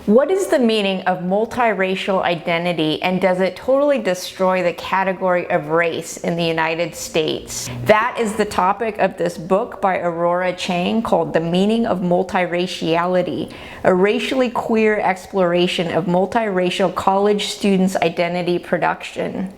What is the meaning of multiracial identity, and does it totally destroy the category of race in the United States? That is the topic of this book by Aurora Chang called The Meaning of Multiraciality, a racially queer exploration of multiracial college students' identity production.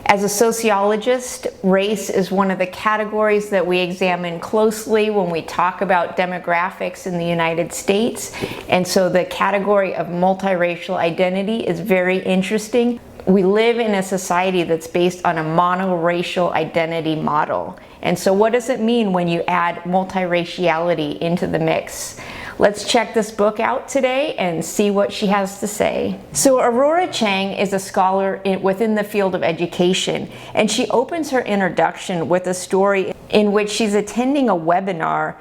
As a sociologist, race is one of the categories that we examine closely when we talk about demographics in the United States. And so the category of multiracial identity is very interesting. We live in a society that's based on a monoracial identity model. And so what does it mean when you add multiraciality into the mix? Let's check this book out today and see what she has to say. So Aurora Chang is a scholar within the field of education, and she opens her introduction with a story in which she's attending a webinar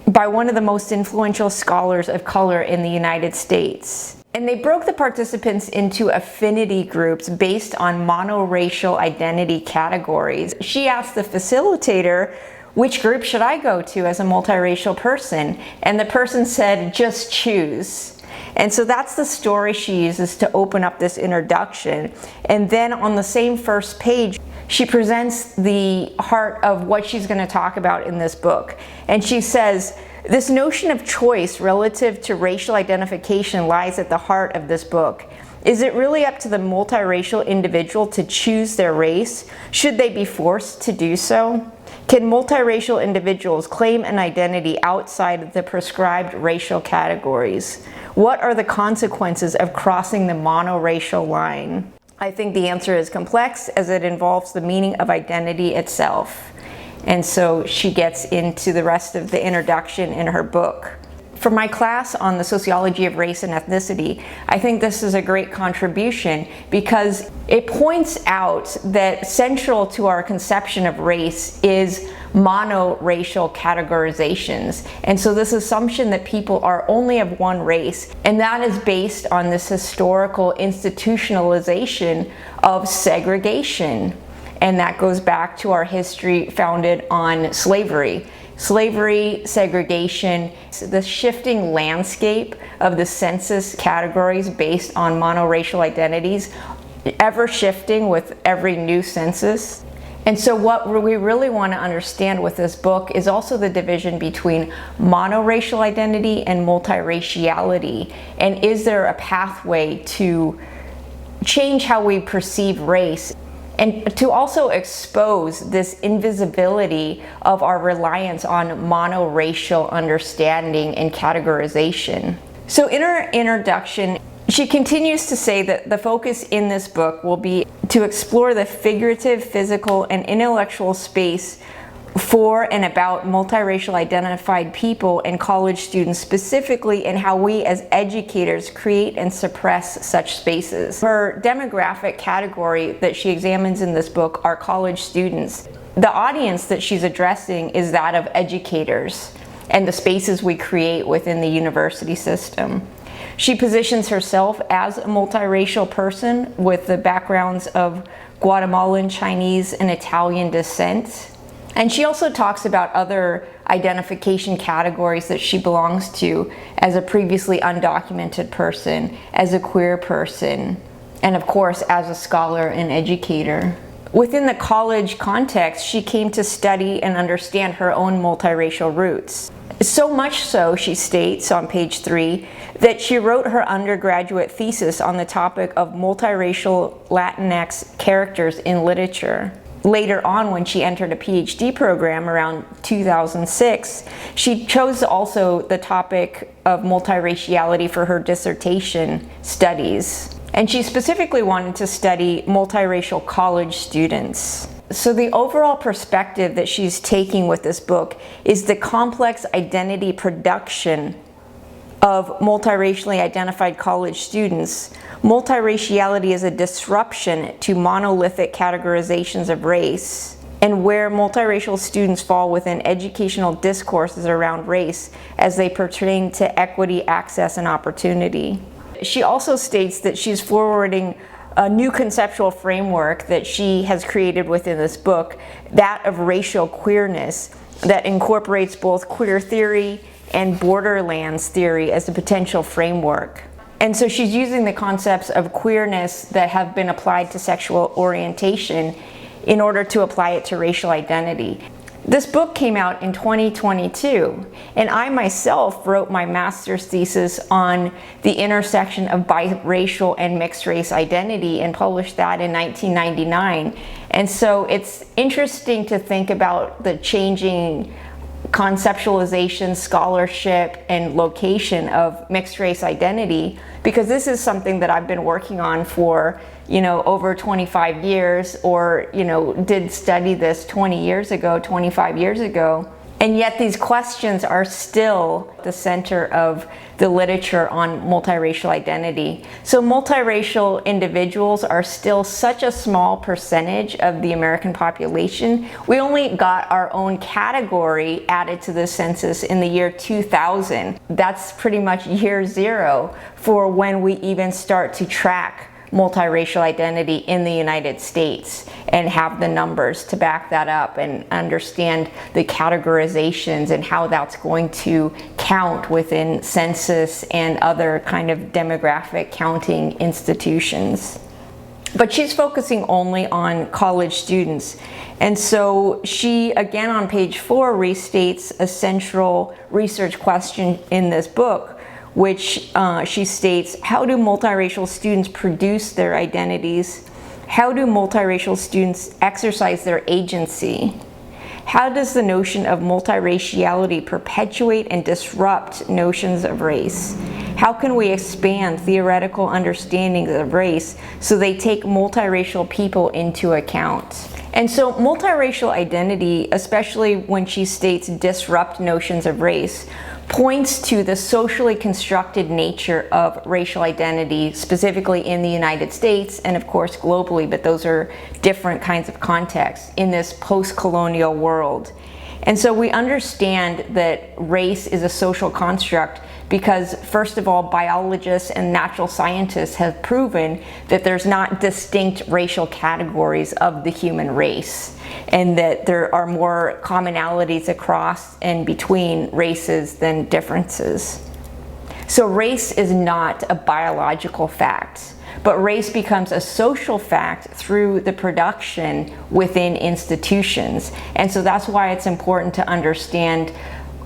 by one of the most influential scholars of color in the United States. And they broke the participants into affinity groups based on monoracial identity categories. She asked the facilitator, which group should I go to as a multiracial person? And the person said, just choose. And so that's the story she uses to open up this introduction. And then on the same first page, she presents the heart of what she's going to talk about in this book. And she says, this notion of choice relative to racial identification lies at the heart of this book. Is it really up to the multiracial individual to choose their race? Should they be forced to do so? Can multiracial individuals claim an identity outside of the prescribed racial categories? What are the consequences of crossing the monoracial line? I think the answer is complex, as it involves the meaning of identity itself. And so she gets into the rest of the introduction in her book. For my class on the sociology of race and ethnicity, I think this is a great contribution because it points out that central to our conception of race is monoracial categorizations. And so this assumption that people are only of one race, and that is based on this historical institutionalization of segregation. And that goes back to our history founded on slavery. Slavery, segregation, the shifting landscape of the census categories based on monoracial identities, ever shifting with every new census. And so what we really want to understand with this book is also the division between monoracial identity and multiraciality. And is there a pathway to change how we perceive race? And to also expose this invisibility of our reliance on monoracial understanding and categorization. So in her introduction, she continues to say that the focus in this book will be to explore the figurative, physical, and intellectual space for and about multiracial identified people and college students specifically, and how we as educators create and suppress such spaces. Her demographic category that she examines in this book are college students. The audience that she's addressing is that of educators and the spaces we create within the university system. She positions herself as a multiracial person with the backgrounds of Guatemalan, Chinese, and Italian descent. And she also talks about other identification categories that she belongs to as a previously undocumented person, as a queer person, and of course as a scholar and educator. Within the college context, she came to study and understand her own multiracial roots. So much so, she states on page 3, that she wrote her undergraduate thesis on the topic of multiracial Latinx characters in literature. Later on, when she entered a PhD program around 2006, she chose also the topic of multiraciality for her dissertation studies. And she specifically wanted to study multiracial college students. So the overall perspective that she's taking with this book is the complex identity production of multiracially identified college students. Multiraciality is a disruption to monolithic categorizations of race, and where multiracial students fall within educational discourses around race as they pertain to equity, access, and opportunity. She also states that she's forwarding a new conceptual framework that she has created within this book, that of racial queerness, that incorporates both queer theory and borderlands theory as a potential framework. And so she's using the concepts of queerness that have been applied to sexual orientation in order to apply it to racial identity. This book came out in 2022, and I myself wrote my master's thesis on the intersection of biracial and mixed race identity and published that in 1999. And so it's interesting to think about the changing conceptualization, scholarship, and location of mixed race identity, because this is something that I've been working on for, over 25 years, or, did study this 20 years ago, 25 years ago. And yet these questions are still the center of the literature on multiracial identity. So multiracial individuals are still such a small percentage of the American population. We only got our own category added to the census in the year 2000. That's pretty much year zero for when we even start to track multiracial identity in the United States and have the numbers to back that up and understand the categorizations and how that's going to count within census and other kind of demographic counting institutions. But she's focusing only on college students. And so she, again on page 4, restates a central research question in this book, which she states, how do multiracial students produce their identities? How do multiracial students exercise their agency? How does the notion of multiraciality perpetuate and disrupt notions of race? How can we expand theoretical understandings of race so they take multiracial people into account? And so multiracial identity, especially when she states disrupt notions of race, points to the socially constructed nature of racial identity, specifically in the United States and of course globally, but those are different kinds of contexts in this post-colonial world. And so we understand that race is a social construct because, first of all, biologists and natural scientists have proven that there's not distinct racial categories of the human race, and that there are more commonalities across and between races than differences. So race is not a biological fact, but race becomes a social fact through the production within institutions. And so that's why it's important to understand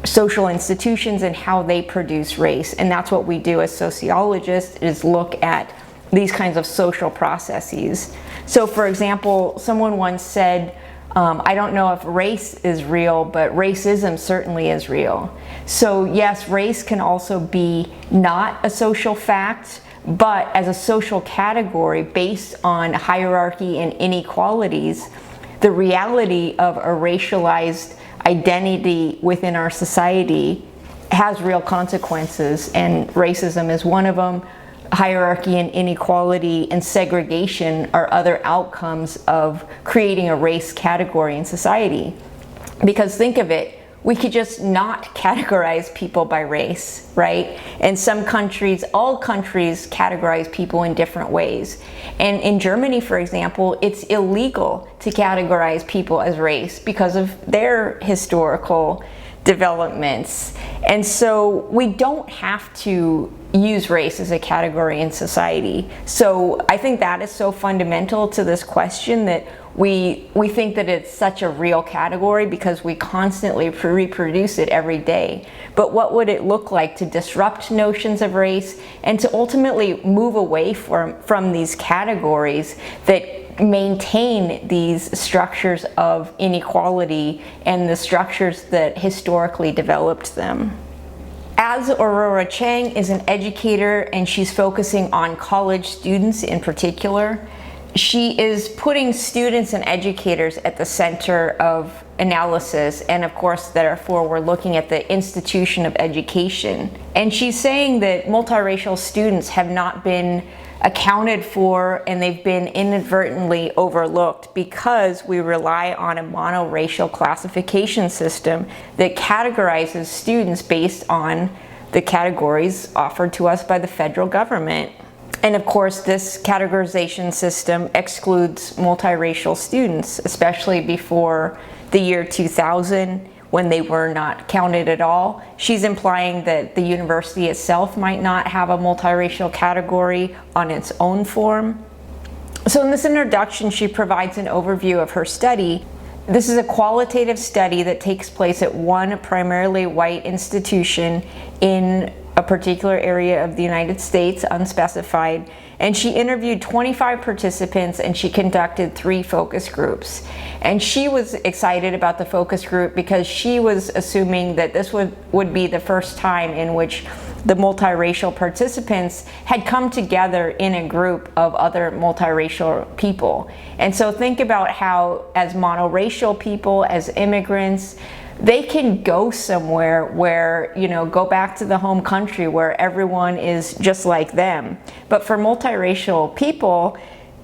social institutions and how they produce race. And that's what we do as sociologists, is look at these kinds of social processes. So for example, someone once said, I don't know if race is real, but racism certainly is real. So yes, race can also be not a social fact, but as a social category based on hierarchy and inequalities, the reality of a racialized identity within our society has real consequences, and racism is one of them. Hierarchy and inequality and segregation are other outcomes of creating a race category in society. Because think of it, we could just not categorize people by race, right? And some countries, all countries, categorize people in different ways. And in Germany, for example, it's illegal to categorize people as race because of their historical developments. And so we don't have to use race as a category in society. So I think that is so fundamental to this question, that we think that it's such a real category because we constantly reproduce it every day. But what would it look like to disrupt notions of race and to ultimately move away from these categories that maintain these structures of inequality and the structures that historically developed them? As Aurora Chang is an educator and she's focusing on college students in particular, she is putting students and educators at the center of analysis, and of course therefore we're looking at the institution of education. And she's saying that multiracial students have not been accounted for, and they've been inadvertently overlooked because we rely on a monoracial classification system that categorizes students based on the categories offered to us by the federal government. And of course, this categorization system excludes multiracial students, especially before the year 2000, when they were not counted at all. She's implying that the university itself might not have a multiracial category on its own form. So in this introduction, she provides an overview of her study. This is a qualitative study that takes place at one primarily white institution in a particular area of the United States, unspecified. And she interviewed 25 participants and she conducted 3 focus groups. And she was excited about the focus group because she was assuming that this would be the first time in which the multiracial participants had come together in a group of other multiracial people. And so think about how, as monoracial people, as immigrants, they can go somewhere where, go back to the home country where everyone is just like them. But for multiracial people,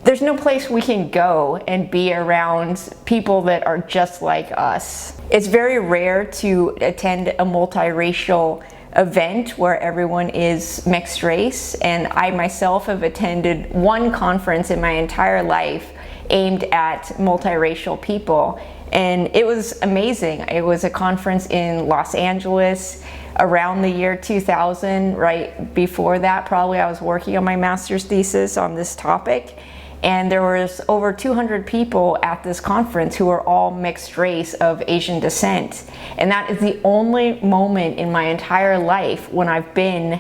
there's no place we can go and be around people that are just like us. It's very rare to attend a multiracial event where everyone is mixed race, and I myself have attended one conference in my entire life aimed at multiracial people, and it was amazing. It was a conference in Los Angeles around the year 2000. Right before that, probably, I was working on my master's thesis on this topic, and there was over 200 people at this conference who were all mixed race of Asian descent. And that is the only moment in my entire life when I've been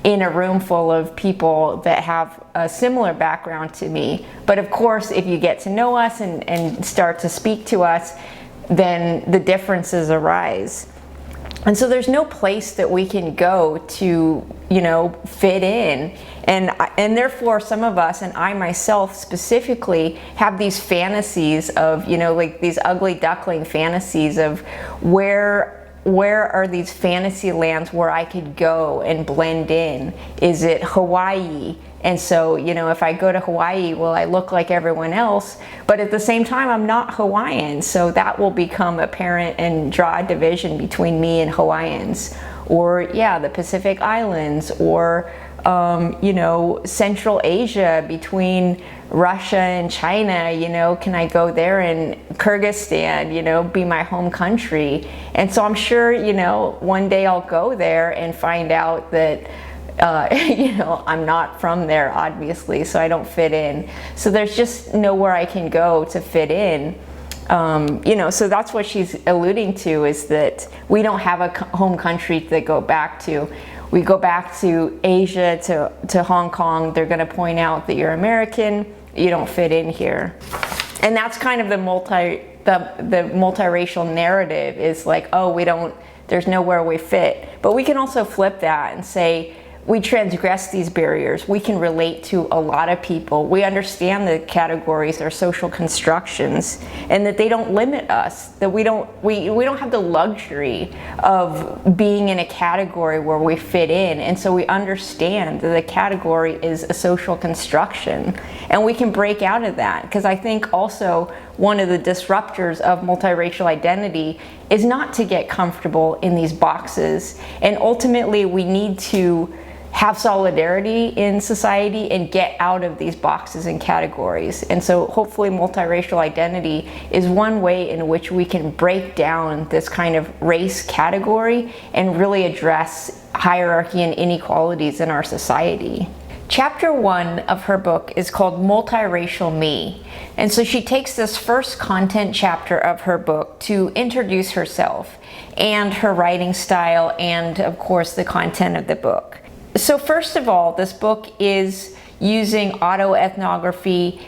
in a room full of people that have a similar background to me. But of course, if you get to know us and start to speak to us, then the differences arise. And so there's no place that we can go to, fit in. And therefore, some of us, and I myself specifically, have these fantasies of, like these ugly duckling fantasies of where are these fantasy lands where I could go and blend in? Is it Hawaii? And so, if I go to Hawaii, will I look like everyone else? But at the same time, I'm not Hawaiian, so that will become apparent and draw a division between me and Hawaiians. Or, the Pacific Islands, or, Central Asia between Russia and China, can I go there, and Kyrgyzstan, be my home country? And so I'm sure, one day I'll go there and find out that I'm not from there, obviously, so I don't fit in. So there's just nowhere I can go to fit in. So that's what she's alluding to, is that we don't have a home country to go back to. We go back to Asia, to Hong Kong, they're going to point out that you're American, you don't fit in here. And that's kind of the multiracial narrative, is like, oh, there's nowhere we fit. But we can also flip that and say, we transgress these barriers. We can relate to a lot of people. We understand the categories are social constructions, and that they don't limit us. That we don't have the luxury of being in a category where we fit in. And so we understand that the category is a social construction, and we can break out of that. Because I think also one of the disruptors of multiracial identity is not to get comfortable in these boxes. And ultimately, we need to have solidarity in society and get out of these boxes and categories. And so hopefully multiracial identity is one way in which we can break down this kind of race category and really address hierarchy and inequalities in our society. Chapter 1 of her book is called Multiracial Me. And so she takes this first content chapter of her book to introduce herself and her writing style and, of course, the content of the book. So first of all, this book is using autoethnography,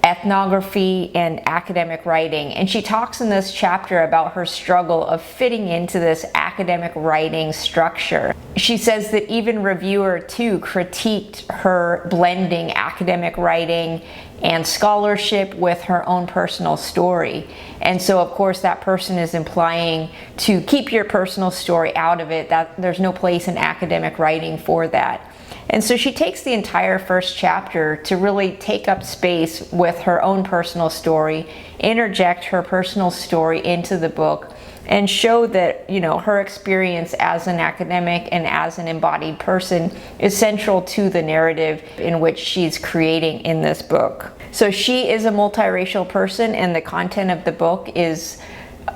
ethnography, and academic writing. And she talks in this chapter about her struggle of fitting into this academic writing structure. She says that even Reviewer 2 critiqued her blending academic writing and scholarship with her own personal story. And so of course that person is implying to keep your personal story out of it, that there's no place in academic writing for that. And so she takes the entire first chapter to really take up space with her own personal story, interject her personal story into the book, and show that, her experience as an academic and as an embodied person is central to the narrative in which she's creating in this book. So she is a multiracial person, and the content of the book is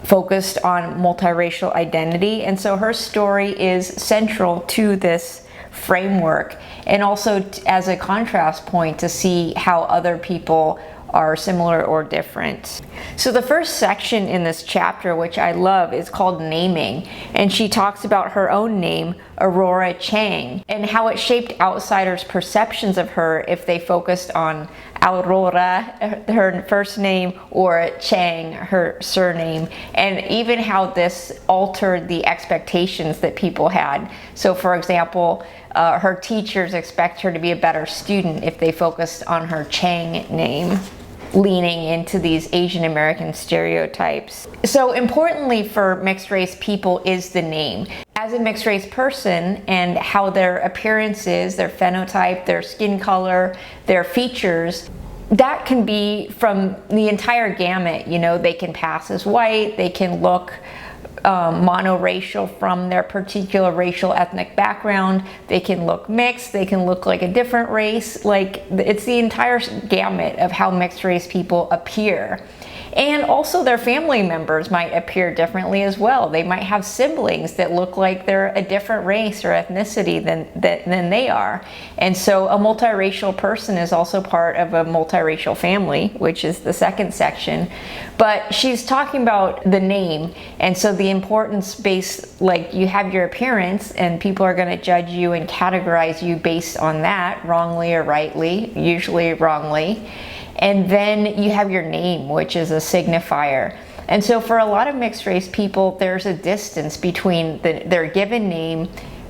focused on multiracial identity. And so her story is central to this framework, and also as a contrast point to see how other people are similar or different. So the first section in this chapter, which I love, is called Naming, and she talks about her own name, Aurora Chang, and how it shaped outsiders' perceptions of her if they focused on Aurora, her first name, or Chang, her surname, and even how this altered the expectations that people had. So for example, her teachers expect her to be a better student if they focused on her Chang name, leaning into these Asian American stereotypes. So importantly for mixed race people is the name. As a mixed race person, and how their appearance is, their phenotype, their skin color, their features, that can be from the entire gamut. You know, they can pass as white, they can look monoracial from their particular racial ethnic background, they can look mixed, they can look like a different race. Like, it's the entire gamut of how mixed race people appear. And also their family members might appear differently as well. They might have siblings that look like they're a different race or ethnicity than they are. And so a multiracial person is also part of a multiracial family, which is the second section. But she's talking about the name, and so the importance based, like, you have your appearance and people are going to judge you and categorize you based on that, wrongly or rightly, usually wrongly. And then you have your name, which is a signifier. And so for a lot of mixed race people, there's a distance between their given name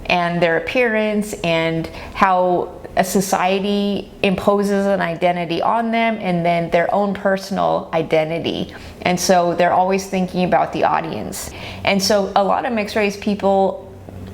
and their appearance, and how a society imposes an identity on them, and then their own personal identity. And so they're always thinking about the audience. And so a lot of mixed race people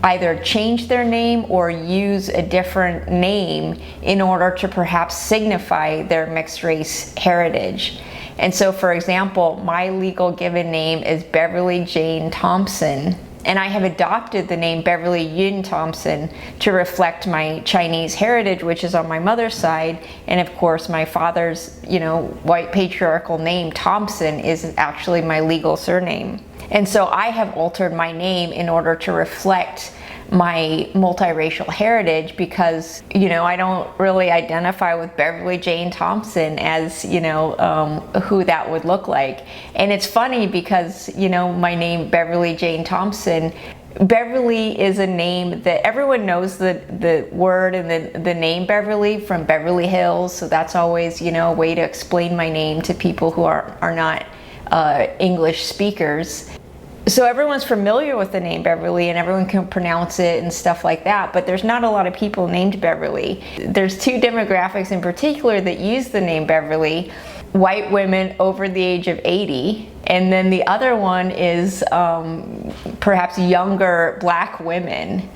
either change their name or use a different name in order to perhaps signify their mixed race heritage. And so, for example, my legal given name is Beverly Yuen Thompson, and I have adopted the name Beverly Yuen Thompson to reflect my Chinese heritage, which is on my mother's side. And of course, my father's, white patriarchal name, Thompson, is actually my legal surname. And so I have altered my name in order to reflect my multiracial heritage, because I don't really identify with Beverly Yuen Thompson as who that would look like. And it's funny because my name Beverly Yuen Thompson, Beverly is a name that everyone knows the word and the name Beverly from Beverly Hills, so that's always a way to explain my name to people who are not English speakers. So everyone's familiar with the name Beverly and everyone can pronounce it and stuff like that, but there's not a lot of people named Beverly. There's two demographics in particular that use the name Beverly: white women over the age of 80, and then the other one is perhaps younger Black women.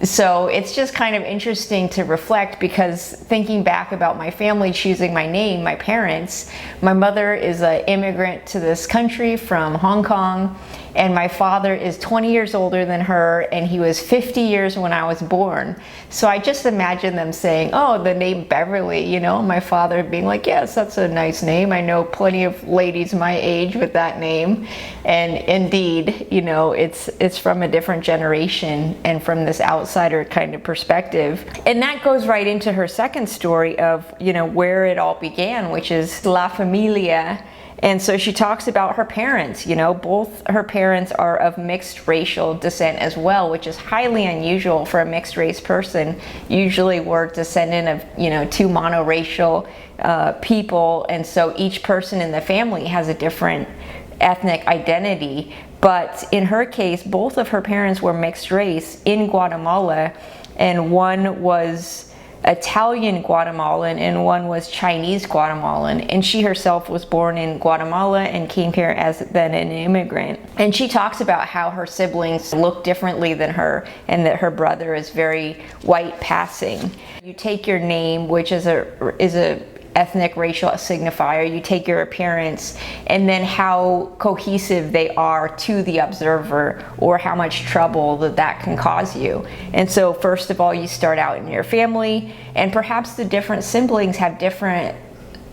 So it's just kind of interesting to reflect, because thinking back about my family choosing my name, my parents, my mother is an immigrant to this country from Hong Kong, and my father is 20 years older than her, and he was 50 years when I was born. So I just imagine them saying, oh, the name Beverly, my father being like, yes, that's a nice name. I know plenty of ladies my age with that name. And indeed, it's from a different generation and from this outsider kind of perspective. And that goes right into her second story of, where it all began, which is La Familia. And so she talks about her parents. Both her parents are of mixed racial descent as well, which is highly unusual for a mixed race person. Usually we're descendant of, two monoracial people, and so each person in the family has a different ethnic identity. But in her case, both of her parents were mixed race in Guatemala, and one was Italian Guatemalan and one was Chinese Guatemalan, and she herself was born in Guatemala and came here as then an immigrant. And she talks about how her siblings look differently than her, and that her brother is very white passing. You take your name, which is a ethnic racial signifier, you take your appearance, and then how cohesive they are to the observer, or how much trouble that can cause you. And so first of all, you start out in your family, and perhaps the different siblings have different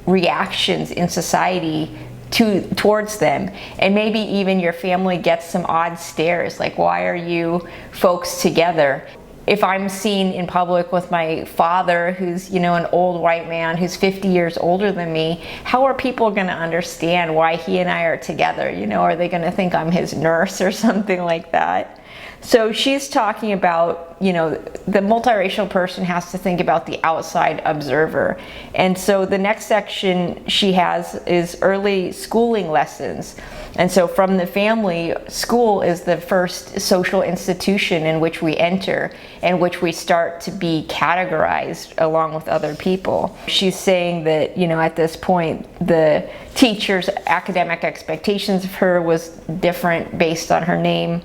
reactions in society towards them. And maybe even your family gets some odd stares, like, why are you folks together? If I'm seen in public with my father, who's, you know, an old white man who's 50 years older than me, how are people going to understand why he and I are together? You know, are they going to think I'm his nurse or something like that? So she's talking about, you know, the multiracial person has to think about the outside observer. And so the next section she has is early schooling lessons. And so from the family, school is the first social institution in which we enter, in which we start to be categorized along with other people. She's saying that, you know, at this point, the teacher's academic expectations of her was different based on her name.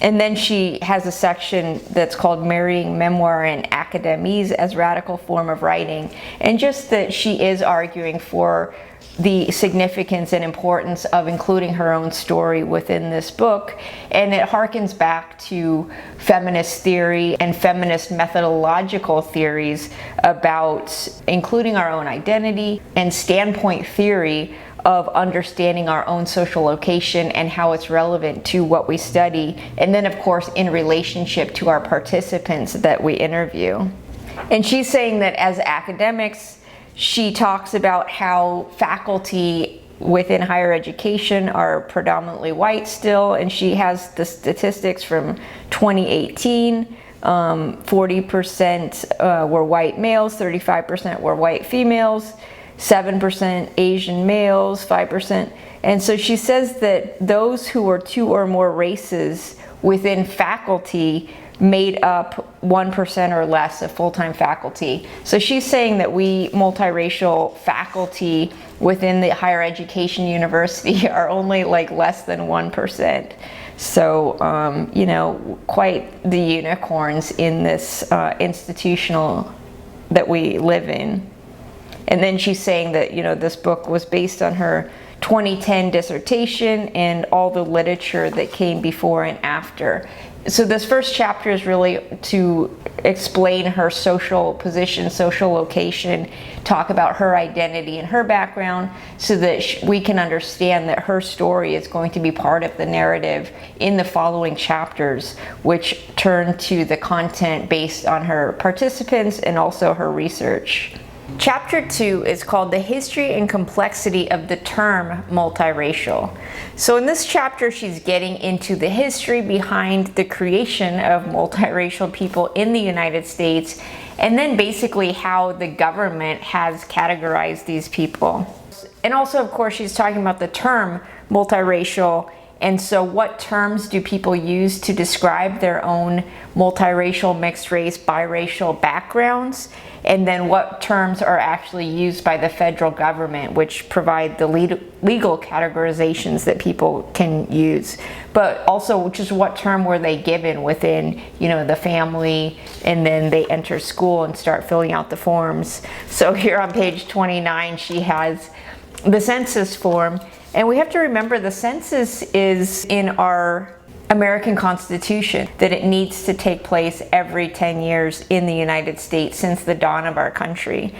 And then she has a section that's called Marrying Memoir and Academese as Radical Form of Writing. And just that she is arguing for the significance and importance of including her own story within this book. And it harkens back to feminist theory and feminist methodological theories about including our own identity and standpoint theory of understanding our own social location and how it's relevant to what we study, and then of course in relationship to our participants that we interview. And she's saying that as academics, she talks about how faculty within higher education are predominantly white still, and she has the statistics from 2018. 40% were white males, 35% were white females, 7% Asian males, 5%. And so she says that those who were two or more races within faculty made up 1% or less of full-time faculty. So she's saying that we multiracial faculty within the higher education university are only like less than 1%. So, you know, quite the unicorns in this institutional that we live in. And then she's saying that, you know, this book was based on her 2010 dissertation and all the literature that came before and after. So this first chapter is really to explain her social position, social location, talk about her identity and her background, so that we can understand that her story is going to be part of the narrative in the following chapters, which turn to the content based on her participants and also her research. Chapter 2 is called The History and Complexity of the Term Multiracial. So in this chapter, she's getting into the history behind the creation of multiracial people in the United States, and then basically how the government has categorized these people. And also, of course, she's talking about the term multiracial. And so what terms do people use to describe their own multiracial, mixed race, biracial backgrounds? And then what terms are actually used by the federal government, which provide the legal categorizations that people can use. But also just what term were they given within, you know, the family, and then they enter school and start filling out the forms. So here on page 29, she has the census form. And we have to remember the census is in our American Constitution, that it needs to take place every 10 years in the United States since the dawn of our country.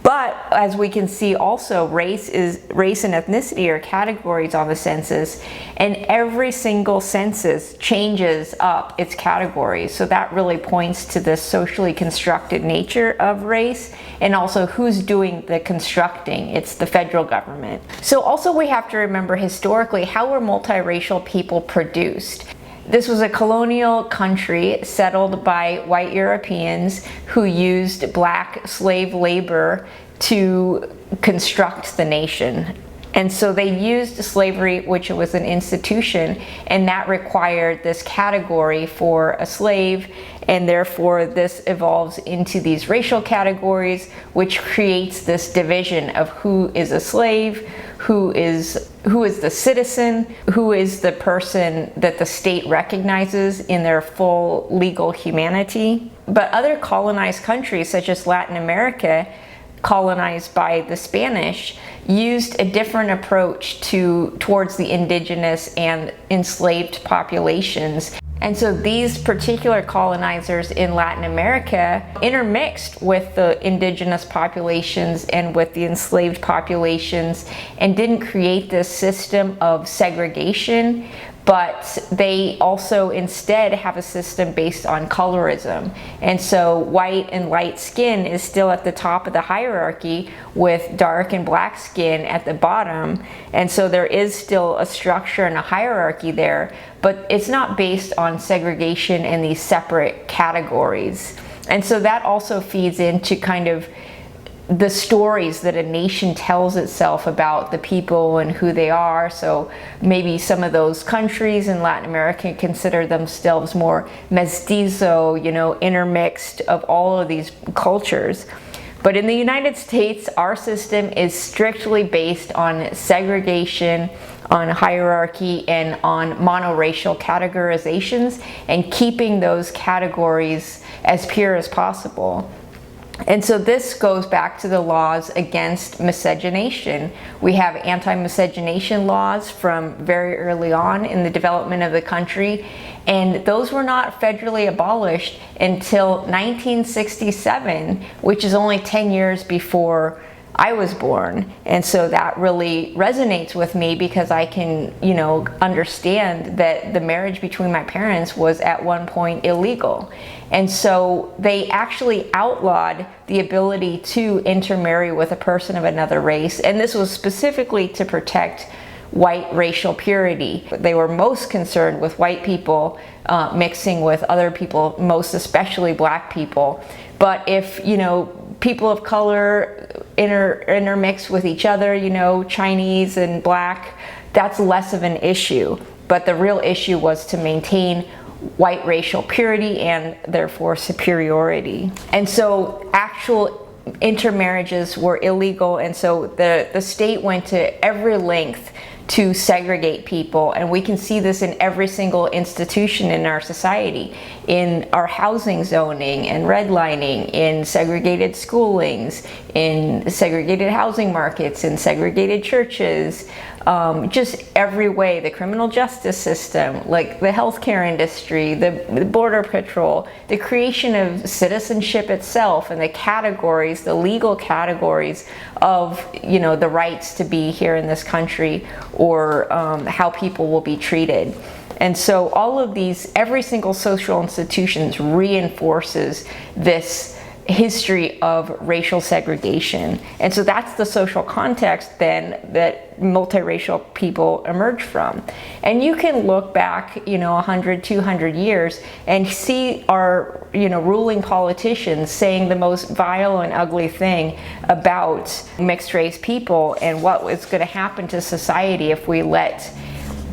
But as we can see also, race and ethnicity are categories on the census, and every single census changes up its categories. So that really points to the socially constructed nature of race, and also who's doing the constructing. It's the federal government. So also we have to remember historically, how were multiracial people produced? This was a colonial country settled by white Europeans who used black slave labor to construct the nation. And so they used slavery, which was an institution, and that required this category for a slave, and therefore this evolves into these racial categories, which creates this division of who is a slave, who is the citizen, who is the person that the state recognizes in their full legal humanity. But other colonized countries, such as Latin America, colonized by the Spanish, used a different approach towards the indigenous and enslaved populations. And so these particular colonizers in Latin America intermixed with the indigenous populations and with the enslaved populations and didn't create this system of segregation, but they also instead have a system based on colorism. And so white and light skin is still at the top of the hierarchy with dark and black skin at the bottom. And so there is still a structure and a hierarchy there, but it's not based on segregation in these separate categories. And so that also feeds into kind of the stories that a nation tells itself about the people and who they are. So maybe some of those countries in Latin America consider themselves more mestizo, you know, intermixed of all of these cultures. But in the United States, our system is strictly based on segregation, on hierarchy, and on monoracial categorizations, and keeping those categories as pure as possible. And so this goes back to the laws against miscegenation. We have anti-miscegenation laws from very early on in the development of the country, and those were not federally abolished until 1967, which is only 10 years before I was born. And so that really resonates with me because I can, you know, understand that the marriage between my parents was at one point illegal. And so they actually outlawed the ability to intermarry with a person of another race. And this was specifically to protect white racial purity. They were most concerned with white people mixing with other people, most especially black people. But if, you know, people of color intermix with each other, you know, Chinese and black, that's less of an issue. But the real issue was to maintain white racial purity and therefore superiority. And so actual intermarriages were illegal, and so the state went to every length to segregate people, and we can see this in every single institution in our society, in our housing zoning and redlining, in segregated schoolings, in segregated housing markets, in segregated churches, just every way, the criminal justice system, like the healthcare industry, the border patrol, the creation of citizenship itself, and the categories, the legal categories of, you know, the rights to be here in this country, or how people will be treated. And so all of these, every single social institutions reinforces this history of racial segregation. And so that's the social context then that multiracial people emerge from. And you can look back, you know, 100, 200 years and see our, you know, ruling politicians saying the most vile and ugly thing about mixed race people and what was going to happen to society if we let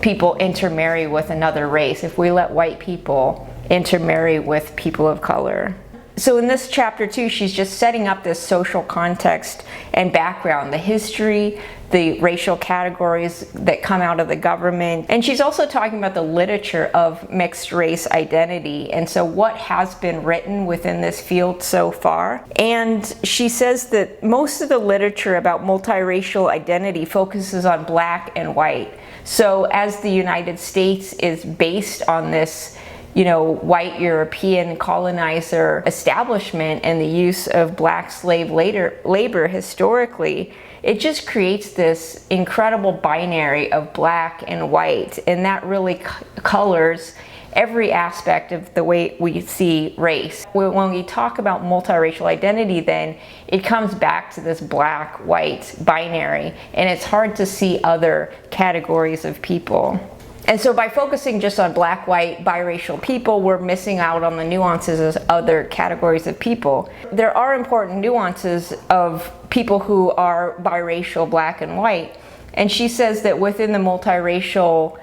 people intermarry with another race, if we let white people intermarry with people of color. So in this chapter 2, she's just setting up this social context and background, the history, the racial categories that come out of the government. And she's also talking about the literature of mixed race identity, and so what has been written within this field so far. And she says that most of the literature about multiracial identity focuses on black and white. So as the United States is based on this, you know, white European colonizer establishment and the use of black slave labor historically, it just creates this incredible binary of black and white, and that really colors every aspect of the way we see race. When we talk about multiracial identity, then it comes back to this black-white binary, and it's hard to see other categories of people. And so by focusing just on black, white, biracial people, we're missing out on the nuances of other categories of people. There are important nuances of people who are biracial, black and white. And she says that within the multiracial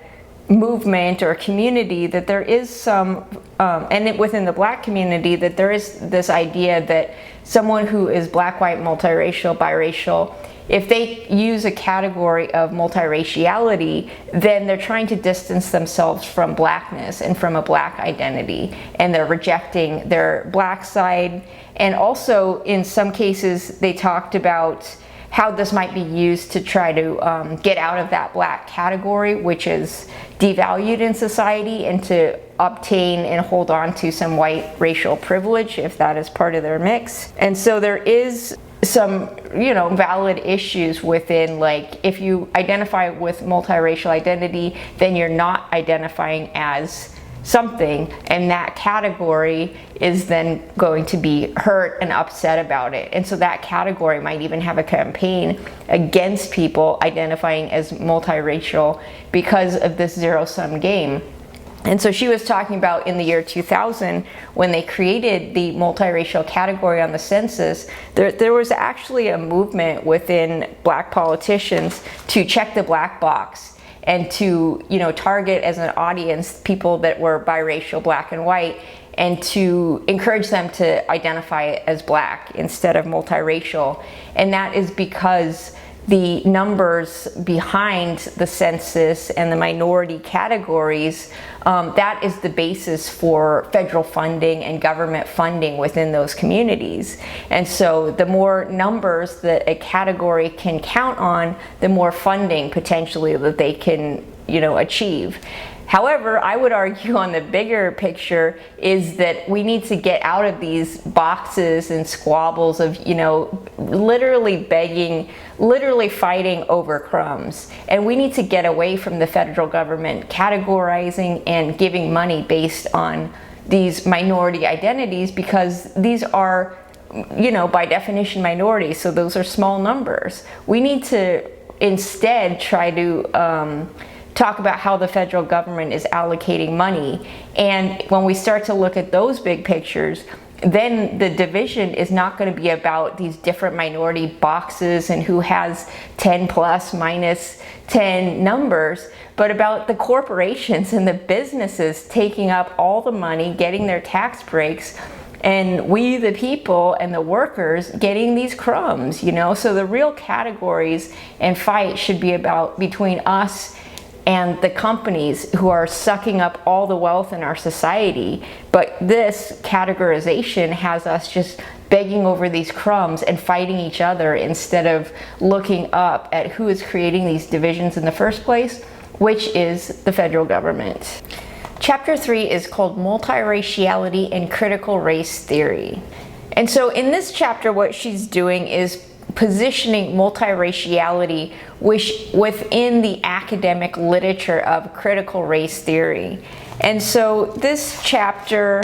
movement or community that there is some, and within the black community, that there is this idea that someone who is black, white, multiracial, biracial, if they use a category of multiraciality, then they're trying to distance themselves from blackness and from a black identity, and they're rejecting their black side. And also in some cases they talked about how this might be used to try to get out of that black category, which is devalued in society, and to obtain and hold on to some white racial privilege if that is part of their mix. And so there is some, valid issues within, like, if you identify with multiracial identity, then you're not identifying as something, and that category is then going to be hurt and upset about it. And so that category might even have a campaign against people identifying as multiracial because of this zero-sum game. And so she was talking about in the year 2000, when they created the multiracial category on the census, there was actually a movement within black politicians to check the black box and to, target as an audience people that were biracial, black and white, and to encourage them to identify as black instead of multiracial. And that is because the numbers behind the census and the minority categories, that is the basis for federal funding and government funding within those communities. And so the more numbers that a category can count on, the more funding potentially that they can, achieve. However, I would argue on the bigger picture is that we need to get out of these boxes and squabbles of, literally begging, literally fighting over crumbs. And we need to get away from the federal government categorizing and giving money based on these minority identities, because these are, by definition minorities, so those are small numbers. We need to instead try to talk about how the federal government is allocating money. And when we start to look at those big pictures, then the division is not going to be about these different minority boxes and who has 10 plus minus 10 numbers, but about the corporations and the businesses taking up all the money, getting their tax breaks, and we, the people and the workers, getting these crumbs, So the real categories and fight should be about between us and the companies who are sucking up all the wealth in our society. But this categorization has us just begging over these crumbs and fighting each other instead of looking up at who is creating these divisions in the first place, which is the federal government. Chapter 3 is called Multiraciality and Critical Race Theory. And so in this chapter, what she's doing is positioning multiraciality within the academic literature of critical race theory. And so this chapter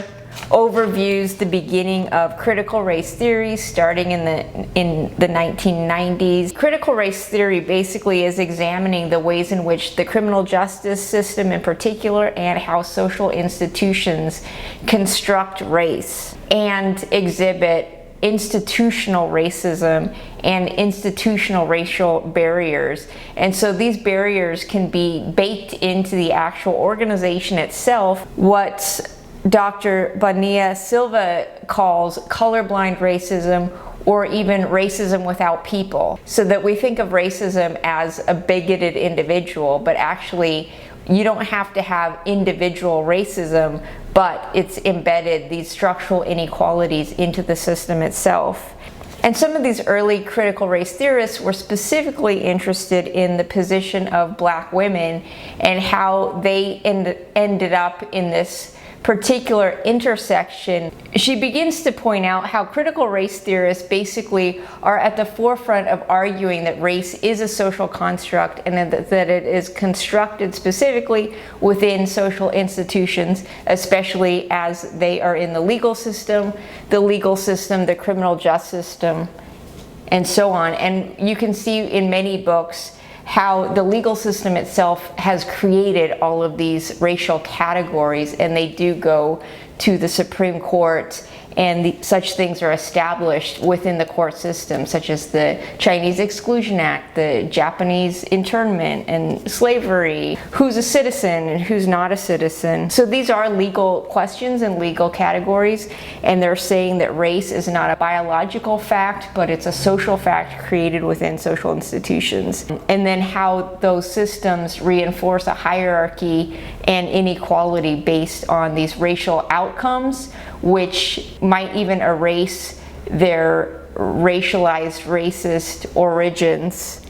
overviews the beginning of critical race theory starting in the 1990s. Critical race theory basically is examining the ways in which the criminal justice system in particular and how social institutions construct race and exhibit institutional racism and institutional racial barriers. And so these barriers can be baked into the actual organization itself, what Dr. Bonilla Silva calls colorblind racism, or even racism without people. So that we think of racism as a bigoted individual, but actually you don't have to have individual racism, but it's embedded these structural inequalities into the system itself. And some of these early critical race theorists were specifically interested in the position of black women and how they ended up in this particular intersection. She begins to point out how critical race theorists basically are at the forefront of arguing that race is a social construct and that it is constructed specifically within social institutions, especially as they are in the legal system, the criminal justice system, and so on. And you can see in many books how the legal system itself has created all of these racial categories, and they do go to the Supreme Court, and such things are established within the court system, such as the Chinese Exclusion Act, the Japanese internment and slavery, who's a citizen and who's not a citizen. So these are legal questions and legal categories, and they're saying that race is not a biological fact, but it's a social fact created within social institutions. And then how those systems reinforce a hierarchy and inequality based on these racial outcomes, which might even erase their racialized, racist origins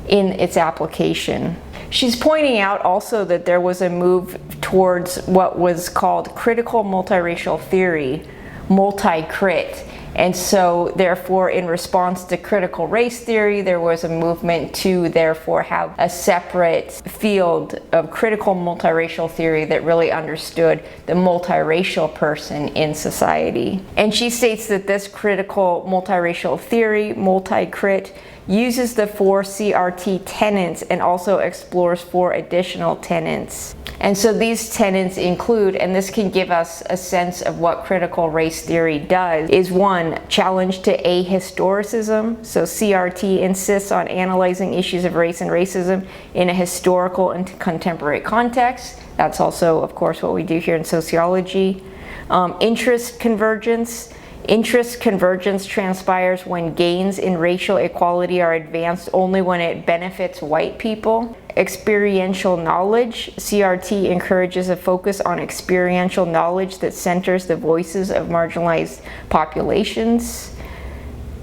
in its application. She's pointing out also that there was a move towards what was called critical multiracial theory, multi-crit. And so therefore, in response to critical race theory, there was a movement to therefore have a separate field of critical multiracial theory that really understood the multiracial person in society. And she states that this critical multiracial theory, multi-crit, uses the 4 CRT tenets and also explores 4 additional tenets. And so these tenets include, and this can give us a sense of what critical race theory does, is 1, challenge to ahistoricism. So CRT insists on analyzing issues of race and racism in a historical and contemporary context. That's also, of course, what we do here in sociology. Interest convergence. Interest convergence transpires when gains in racial equality are advanced only when it benefits white people. Experiential knowledge. CRT encourages a focus on experiential knowledge that centers the voices of marginalized populations.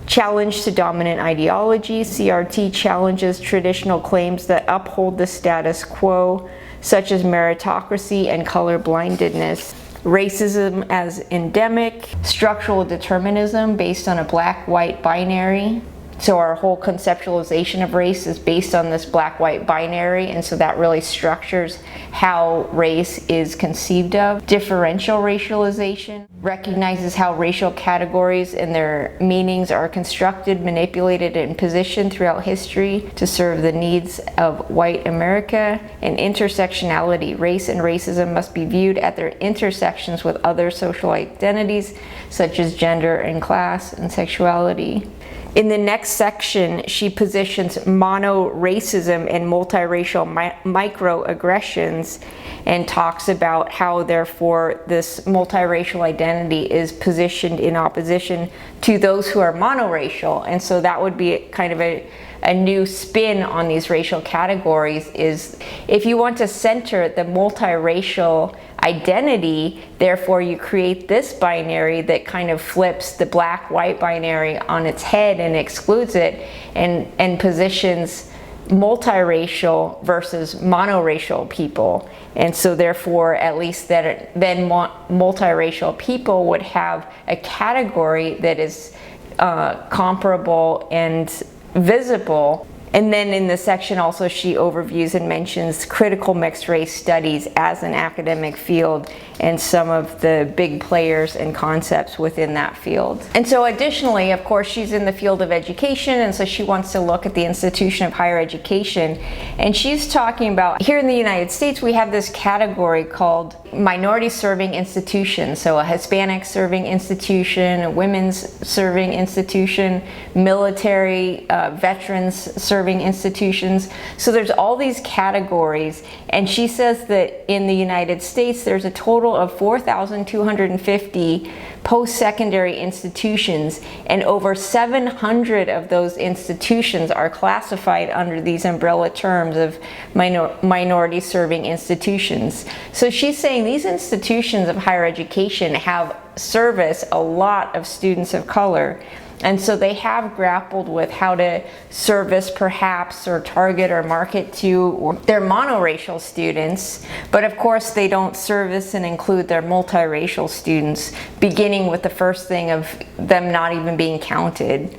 Challenge to dominant ideology. CRT challenges traditional claims that uphold the status quo, such as meritocracy and colorblindedness. Racism as endemic, structural determinism based on a black-white binary. So our whole conceptualization of race is based on this black-white binary, and so that really structures how race is conceived of. Differential racialization recognizes how racial categories and their meanings are constructed, manipulated, and positioned throughout history to serve the needs of white America. And intersectionality. Race and racism must be viewed at their intersections with other social identities, such as gender and class and sexuality. In the next section, she positions mono-racism and multiracial microaggressions and talks about how, therefore, this multiracial identity is positioned in opposition to those who are monoracial. And so that would be kind of a new spin on these racial categories, is if you want to center the multiracial identity, therefore you create this binary that kind of flips the black-white binary on its head and excludes it and positions multiracial versus monoracial people. And so therefore, at least then multiracial people would have a category that is comparable and visible. And then in the section also she overviews and mentions critical mixed race studies as an academic field and some of the big players and concepts within that field. And so additionally, of course, she's in the field of education, and so she wants to look at the institution of higher education. And she's talking about, here in the United States, we have this category called minority serving institutions. So a Hispanic serving institution, a women's serving institution, military, veterans serving institutions. So there's all these categories, and she says that in the United States there's a total of 4,250 post-secondary institutions, and over 700 of those institutions are classified under these umbrella terms of minority serving institutions. So she's saying these institutions of higher education have service a lot of students of color. And so they have grappled with how to service perhaps or target or market to their monoracial students, but of course they don't service and include their multiracial students, beginning with the first thing of them not even being counted.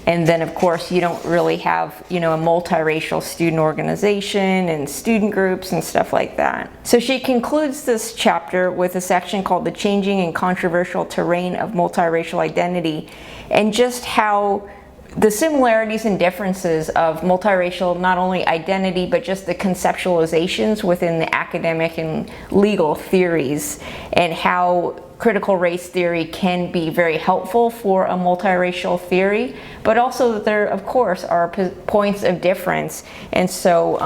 And then of course you don't really have, a multiracial student organization and student groups and stuff like that. So she concludes this chapter with a section called The Changing and Controversial Terrain of Multiracial Identity, and just how the similarities and differences of multiracial, not only identity, but just the conceptualizations within the academic and legal theories, and how critical race theory can be very helpful for a multiracial theory, but also that there, of course, are points of difference, and so,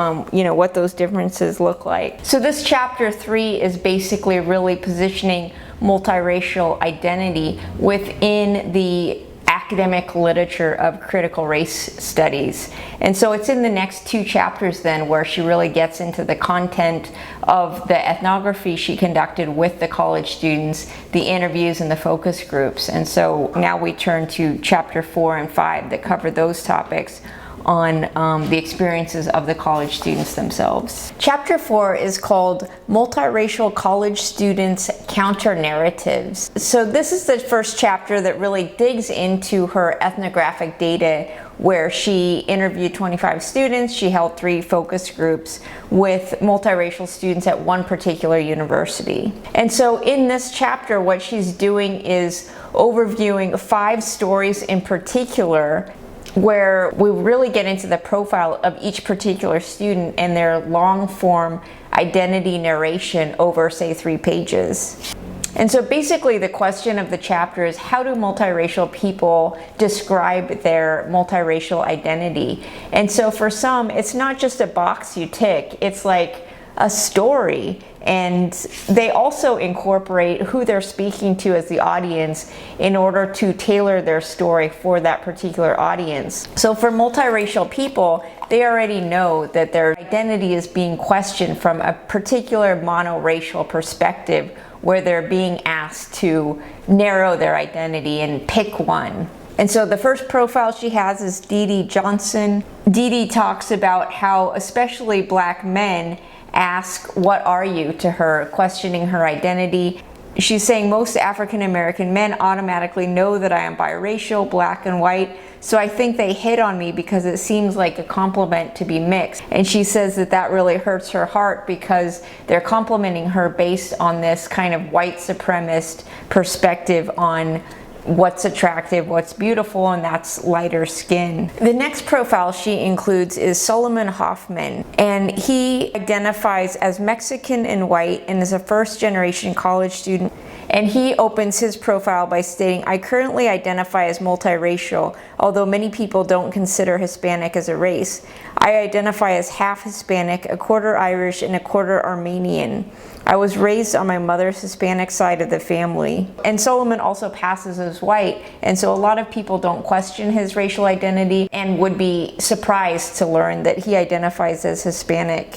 what those differences look like. So this chapter 3 is basically really positioning multiracial identity within the academic literature of critical race studies. And so it's in the next 2 chapters then where she really gets into the content of the ethnography she conducted with the college students, the interviews and the focus groups. And so now we turn to chapter 4 and 5 that cover those topics on the experiences of the college students themselves. Chapter 4 is called Multiracial College Students Counter-Narratives. So this is the first chapter that really digs into her ethnographic data, where she interviewed 25 students. She held 3 focus groups with multiracial students at one particular university. And so in this chapter, what she's doing is overviewing 5 stories in particular, where we really get into the profile of each particular student and their long-form identity narration over, say, 3 pages. And so basically the question of the chapter is, how do multiracial people describe their multiracial identity? And so for some, it's not just a box you tick, it's like a story. And they also incorporate who they're speaking to as the audience in order to tailor their story for that particular audience. So for multiracial people, they already know that their identity is being questioned from a particular monoracial perspective, where they're being asked to narrow their identity and pick one. And so the first profile she has is Dee Dee Johnson. Dee Dee talks about how especially Black men ask, "What are you?" to her, questioning her identity. She's saying most African American men automatically know that I am biracial, Black and white, so I think they hit on me because it seems like a compliment to be mixed. And she says that that really hurts her heart because they're complimenting her based on this kind of white supremacist perspective on what's attractive, what's beautiful, and that's lighter skin. The next profile she includes is Solomon Hoffman, and he identifies as Mexican and white and is a first-generation college student. And he opens his profile by stating, "I currently identify as multiracial, although many people don't consider Hispanic as a race. I identify as half Hispanic, a quarter Irish, and a quarter Armenian. I was raised on my mother's Hispanic side of the family." And Solomon also passes as white, and so a lot of people don't question his racial identity and would be surprised to learn that he identifies as Hispanic.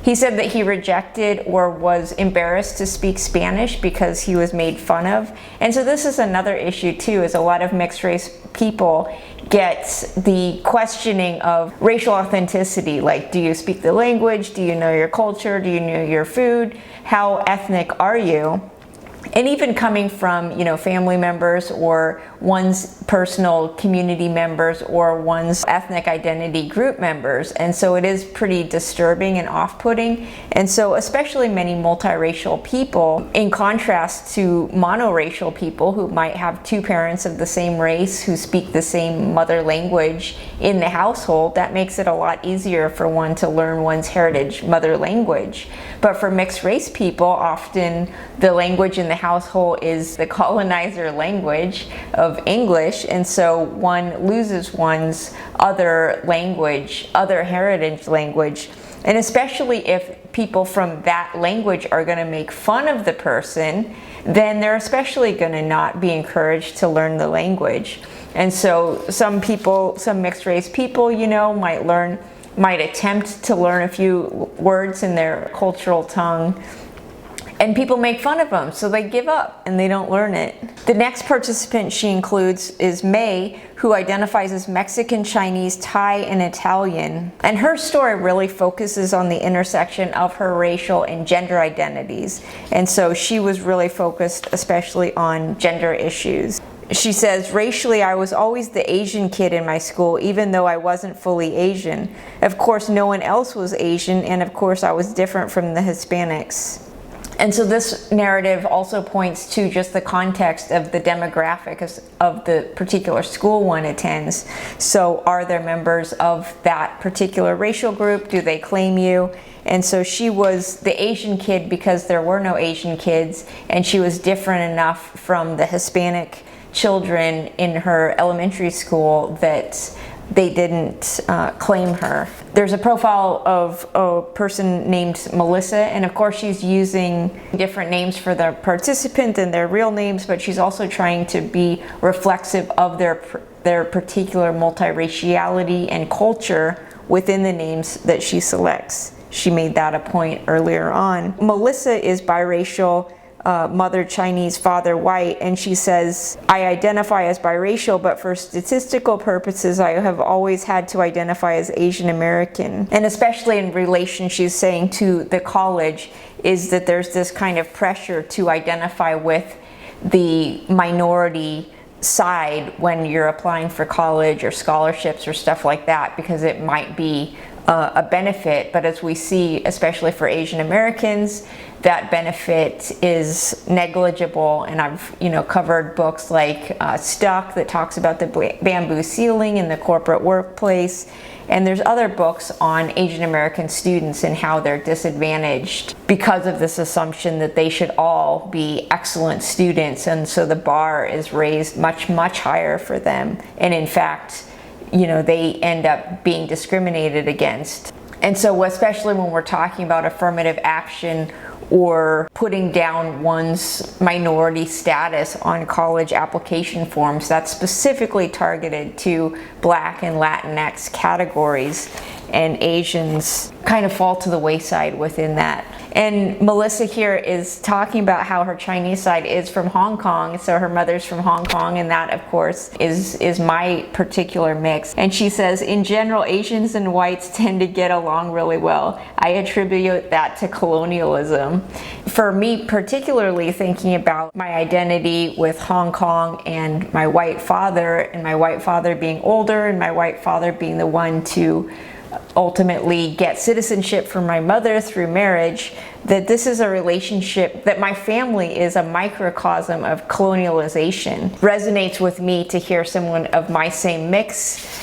He said that he rejected or was embarrassed to speak Spanish because he was made fun of. And so this is another issue too, is a lot of mixed race people get the questioning of racial authenticity, like, do you speak the language? Do you know your culture? Do you know your food? How ethnic are you? And even coming from, family members or one's personal community members or one's ethnic identity group members. And so it is pretty disturbing and off-putting. And so especially many multiracial people, in contrast to monoracial people who might have 2 parents of the same race who speak the same mother language in the household, that makes it a lot easier for one to learn one's heritage mother language. But for mixed race people, often the language in the household is the colonizer language of English, and so one loses one's other language, other heritage language. And especially if people from that language are going to make fun of the person, then they're especially going to not be encouraged to learn the language. And so some people, some mixed race people, might attempt to learn a few words in their cultural tongue, and people make fun of them, so they give up and they don't learn it. The next participant she includes is May, who identifies as Mexican, Chinese, Thai, and Italian. And her story really focuses on the intersection of her racial and gender identities. And so she was really focused especially on gender issues. She says, "Racially, I was always the Asian kid in my school, even though I wasn't fully Asian. Of course, no one else was Asian, and of course, I was different from the Hispanics." And so this narrative also points to just the context of the demographic of the particular school one attends. So are there members of that particular racial group? Do they claim you? And so she was the Asian kid because there were no Asian kids, and she was different enough from the Hispanic children in her elementary school that they didn't claim her. There's a profile of a person named Melissa, and of course she's using different names for the participant and their real names, but she's also trying to be reflexive of their particular multiraciality and culture within the names that she selects. She made that a point earlier on. Melissa is biracial, mother Chinese, father white, and she says, I identify as biracial, but for statistical purposes, I have always had to identify as Asian American. And especially in relation, she's saying, to the college, is that there's this kind of pressure to identify with the minority side when you're applying for college or scholarships or stuff like that, because it might be a benefit. But as we see, especially for Asian Americans, that benefit is negligible. And I've covered books like Stuck, that talks about the bamboo ceiling in the corporate workplace. And there's other books on Asian American students and how they're disadvantaged because of this assumption that they should all be excellent students. And so the bar is raised much, much higher for them. And in fact, they end up being discriminated against. And so especially when we're talking about affirmative action or putting down one's minority status on college application forms, that's specifically targeted to Black and Latinx categories, and Asians kind of fall to the wayside within that. And Melissa here is talking about how her Chinese side is from Hong Kong, so her mother's from Hong Kong, and that of course is my particular mix. And she says, in general, Asians and whites tend to get along really well. I attribute that to colonialism. For me, particularly thinking about my identity with Hong Kong and my white father being older and my white father being the one to ultimately get citizenship for my mother through marriage, that this is a relationship that my family is a microcosm of colonialization. Resonates with me to hear someone of my same mix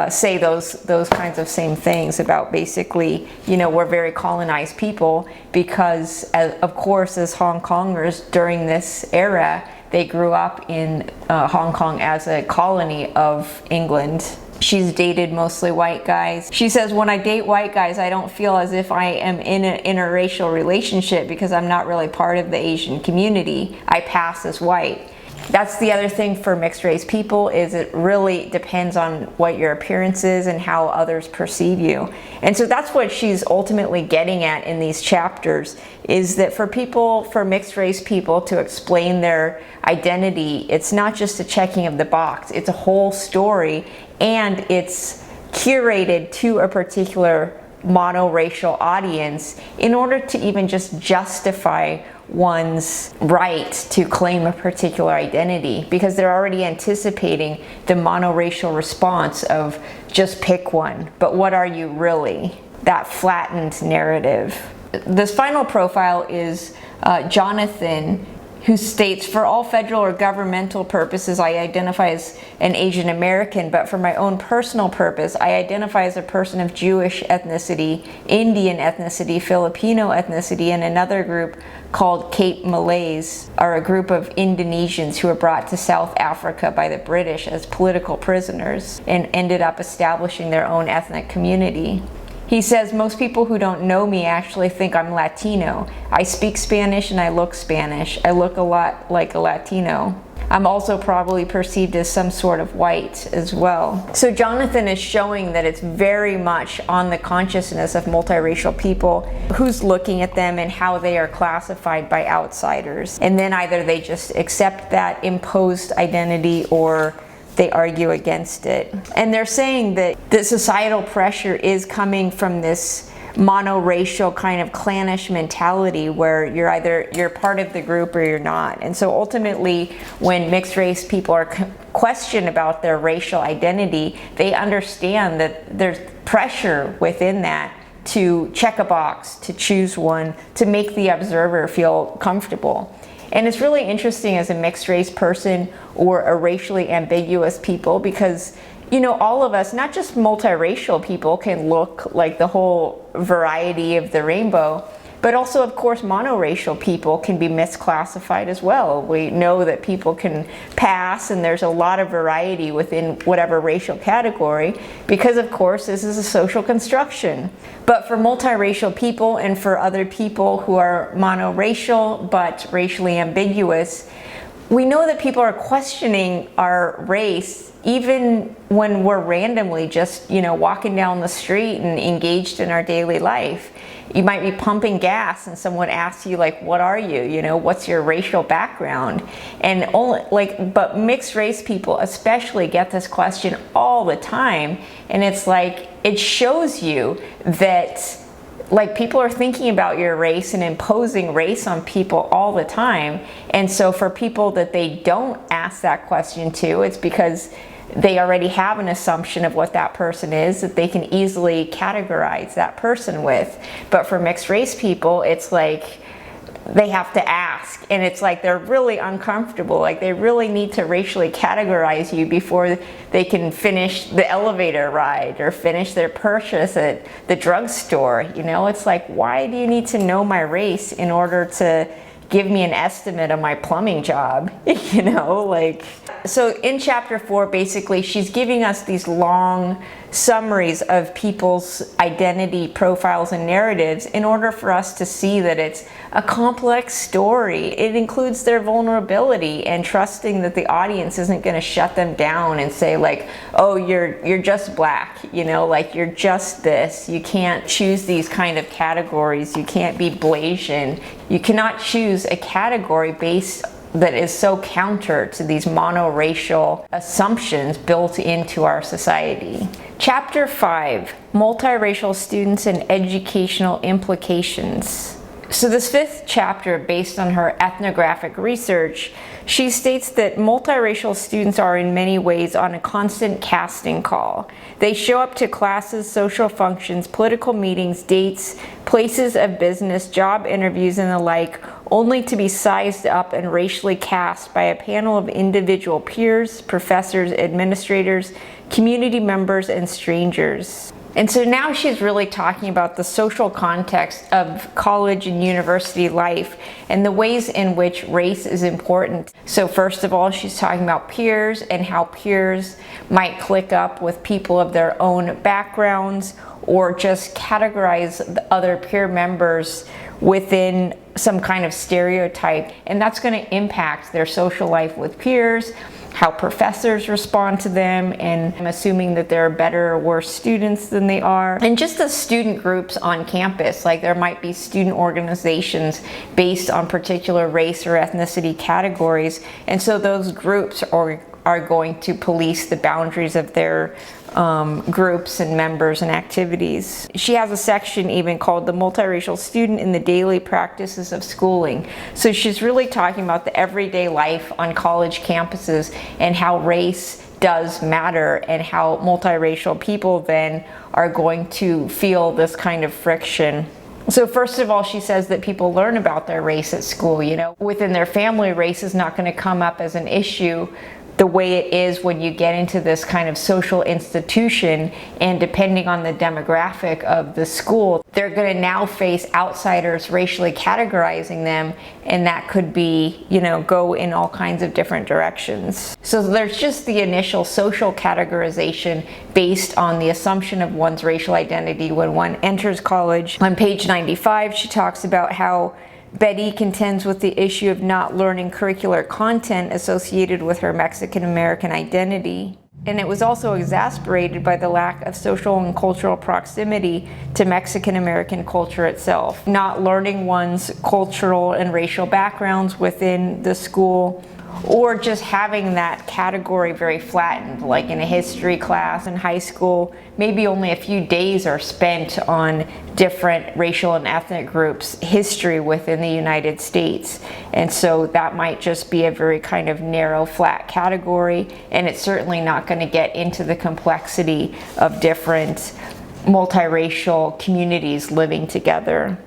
say those kinds of same things about basically, we're very colonized people because, of course, as Hong Kongers during this era, they grew up in Hong Kong as a colony of England. She's dated mostly white guys. She says, when I date white guys, I don't feel as if I am in an interracial relationship because I'm not really part of the Asian community. I pass as white. That's the other thing for mixed race people, is it really depends on what your appearance is and how others perceive you. And so that's what she's ultimately getting at in these chapters, is that for mixed race people to explain their identity, it's not just a checking of the box, it's a whole story, and it's curated to a particular monoracial audience in order to even just justify one's right to claim a particular identity, because they're already anticipating the monoracial response of just pick one, but what are you really? That flattened narrative. This final profile is Jonathan, who states, for all federal or governmental purposes, I identify as an Asian American, but for my own personal purpose, I identify as a person of Jewish ethnicity, Indian ethnicity, Filipino ethnicity, and another group called Cape Malays, are a group of Indonesians who were brought to South Africa by the British as political prisoners and ended up establishing their own ethnic community. He says, most people who don't know me actually think I'm Latino. I speak Spanish and I look Spanish. I look a lot like a Latino. I'm also probably perceived as some sort of white as well. So Jonathan is showing that it's very much on the consciousness of multiracial people, who's looking at them and how they are classified by outsiders. And then either they just accept that imposed identity or they argue against it. And they're saying that the societal pressure is coming from this monoracial kind of clannish mentality where you're part of the group or you're not. And so ultimately, when mixed race people are questioned about their racial identity, they understand that there's pressure within that to check a box, to choose one, to make the observer feel comfortable. And it's really interesting as a mixed race person or a racially ambiguous people, because all of us, not just multiracial people, can look like the whole variety of the rainbow, But also, of course, monoracial people can be misclassified as well. We know that people can pass, and there's a lot of variety within whatever racial category, because of course this is a social construction. But for multiracial people and for other people who are monoracial but racially ambiguous, we know that people are questioning our race even when we're randomly just, walking down the street and engaged in our daily life. You might be pumping gas and someone asks you, like, what are you? What's your racial background? And but mixed race people especially get this question all the time. And it's like, it shows you that people are thinking about your race and imposing race on people all the time. And so for people that they don't ask that question to, it's because they already have an assumption of what that person is that they can easily categorize that person with. But for mixed race people, it's like they have to ask, and it's like they're really uncomfortable. Like they really need to racially categorize you before they can finish the elevator ride or finish their purchase at the drugstore. It's like, why do you need to know my race in order to give me an estimate of my plumbing job? So in chapter 4, basically she's giving us these long summaries of people's identity profiles and narratives in order for us to see that it's a complex story. It includes their vulnerability and trusting that the audience isn't going to shut them down and say, like, oh, you're just black, you're just this. You can't choose these kind of categories. You can't be Blasian. You cannot choose a category that is so counter to these monoracial assumptions built into our society. Chapter 5, Multiracial Students and Educational Implications. So this 5th chapter, based on her ethnographic research, she states that multiracial students are in many ways on a constant casting call. They show up to classes, social functions, political meetings, dates, places of business, job interviews, and the like, only to be sized up and racially cast by a panel of individual peers, professors, administrators, community members, and strangers. And so now she's really talking about the social context of college and university life and the ways in which race is important. So first of all, she's talking about peers and how peers might click up with people of their own backgrounds or just categorize the other peer members within some kind of stereotype. And that's going to impact their social life with peers, how professors respond to them, and I'm assuming that they're better or worse students than they are. And just the student groups on campus, like there might be student organizations based on particular race or ethnicity categories, and so those groups are going to police the boundaries of their groups and members and activities. She has a section even called The Multiracial Student in the Daily Practices of Schooling. So she's really talking about the everyday life on college campuses and how race does matter and how multiracial people then are going to feel this kind of friction. So first of all, she says that people learn about their race at school. Within their family, race is not going to come up as an issue the way it is when you get into this kind of social institution, and depending on the demographic of the school, they're going to now face outsiders racially categorizing them, and that could be, go in all kinds of different directions. So there's just the initial social categorization based on the assumption of one's racial identity when one enters college. On page 95, she talks about how Betty contends with the issue of not learning curricular content associated with her Mexican American identity. And it was also exacerbated by the lack of social and cultural proximity to Mexican American culture itself. Not learning one's cultural and racial backgrounds within the school, or just having that category very flattened, like in a history class in high school, maybe only a few days are spent on different racial and ethnic groups' history within the United States. And so that might just be a very kind of narrow, flat category, and it's certainly not going to get into the complexity of different multiracial communities living together.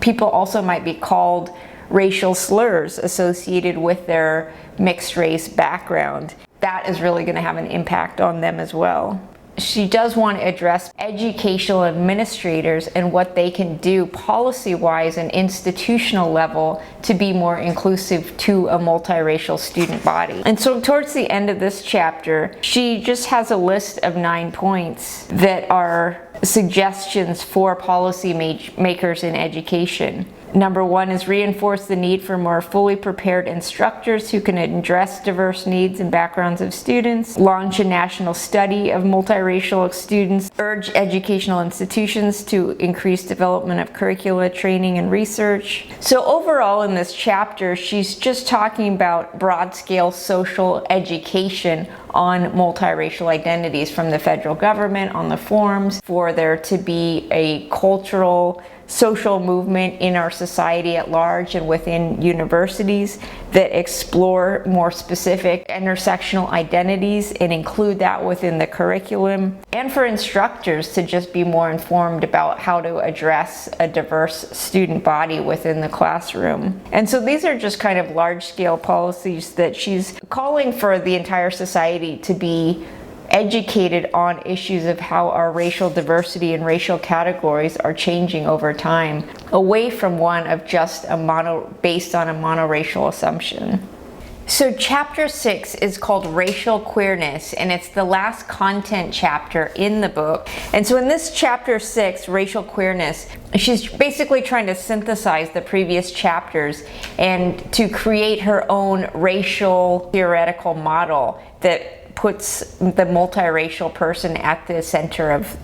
People also might be called racial slurs associated with their mixed race background. That is really going to have an impact on them as well. she does want to address educational administrators and what they can do policy-wise and institutional level to be more inclusive to a multiracial student body. And so towards the end of this chapter, she just has a list of 9 points that are suggestions for policy makers in education. Number 1 is reinforce the need for more fully prepared instructors who can address diverse needs and backgrounds of students. Launch a national study of multiracial students. Urge educational institutions to increase development of curricula, training, and research. So overall in this chapter, she's just talking about broad-scale social education on multiracial identities from the federal government, on the forms, for there to be a cultural, social movement in our society at large and within universities that explore more specific intersectional identities and include that within the curriculum, and for instructors to just be more informed about how to address a diverse student body within the classroom. And so these are just kind of large-scale policies that she's calling for the entire society to be educated on issues of how our racial diversity and racial categories are changing over time, away from one of just based on a monoracial assumption. So chapter 6 is called Racial Queerness, and it's the last content chapter in the book. And so in this chapter 6, Racial Queerness, she's basically trying to synthesize the previous chapters and to create her own racial theoretical model that puts the multiracial person at the center of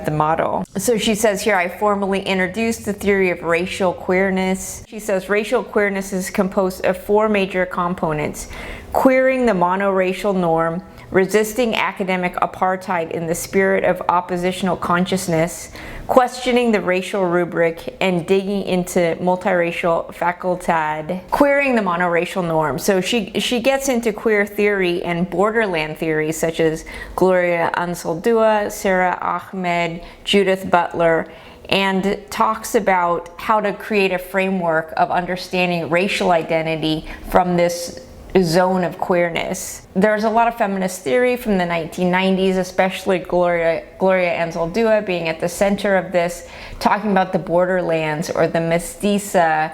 the model. So she says here, I formally introduced the theory of racial queerness. She says racial queerness is composed of 4 major components: queering the monoracial norm, resisting academic apartheid in the spirit of oppositional consciousness, questioning the racial rubric, and digging into multiracial facultad. Queering the monoracial norm. So she gets into queer theory and borderland theories such as Gloria Anzaldúa, Sarah Ahmed, Judith Butler, and talks about how to create a framework of understanding racial identity from this zone of queerness. There's a lot of feminist theory from the 1990s, especially Gloria Anzaldúa being at the center of this, talking about the borderlands or the mestiza,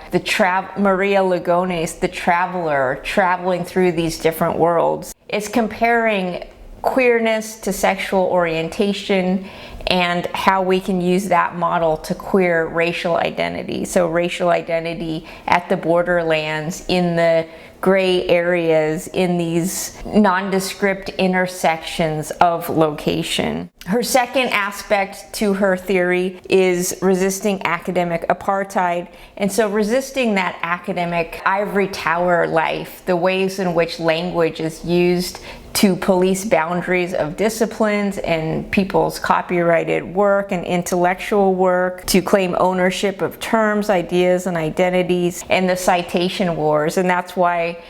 Maria Lugones, the traveler, traveling through these different worlds. It's comparing queerness to sexual orientation and how we can use that model to queer racial identity. So racial identity at the borderlands, in the gray areas, in these nondescript intersections of location. Her second aspect to her theory is resisting academic apartheid. And so resisting that academic ivory tower life, the ways in which language is used to police boundaries of disciplines and people's copyrighted work and intellectual work, to claim ownership of terms, ideas, and identities, and the citation wars. And that's why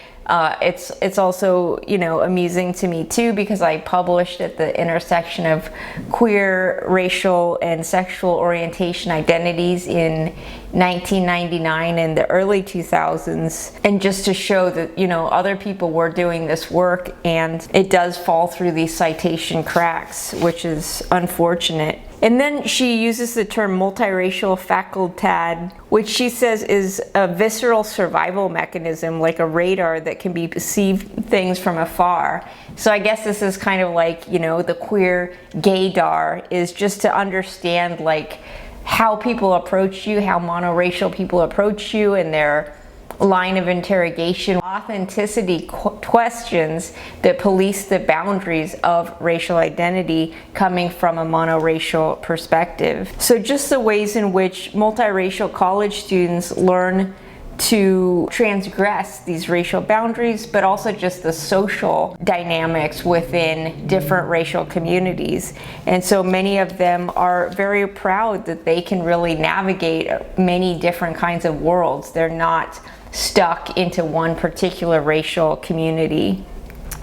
it's also, amusing to me too, because I published at the intersection of queer, racial, and sexual orientation identities in 1999 and the early 2000s, and just to show that other people were doing this work, and it does fall through these citation cracks, which is unfortunate. And then she uses the term multiracial facultad, which she says is a visceral survival mechanism, like a radar that can perceive things from afar. So I guess this is kind of like, the queer gaydar, is just to understand how people approach you, how monoracial people approach you, and their line of interrogation, authenticity questions that police the boundaries of racial identity coming from a monoracial perspective. So just the ways in which multiracial college students learn to transgress these racial boundaries, but also just the social dynamics within different racial communities. And so many of them are very proud that they can really navigate many different kinds of worlds. They're not stuck into one particular racial community.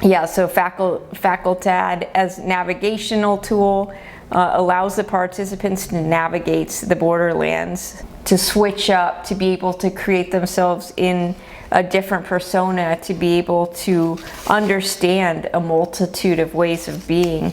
Yeah, so facultad as navigational tool allows the participants to navigate the borderlands, to switch up, to be able to create themselves in a different persona, to be able to understand a multitude of ways of being.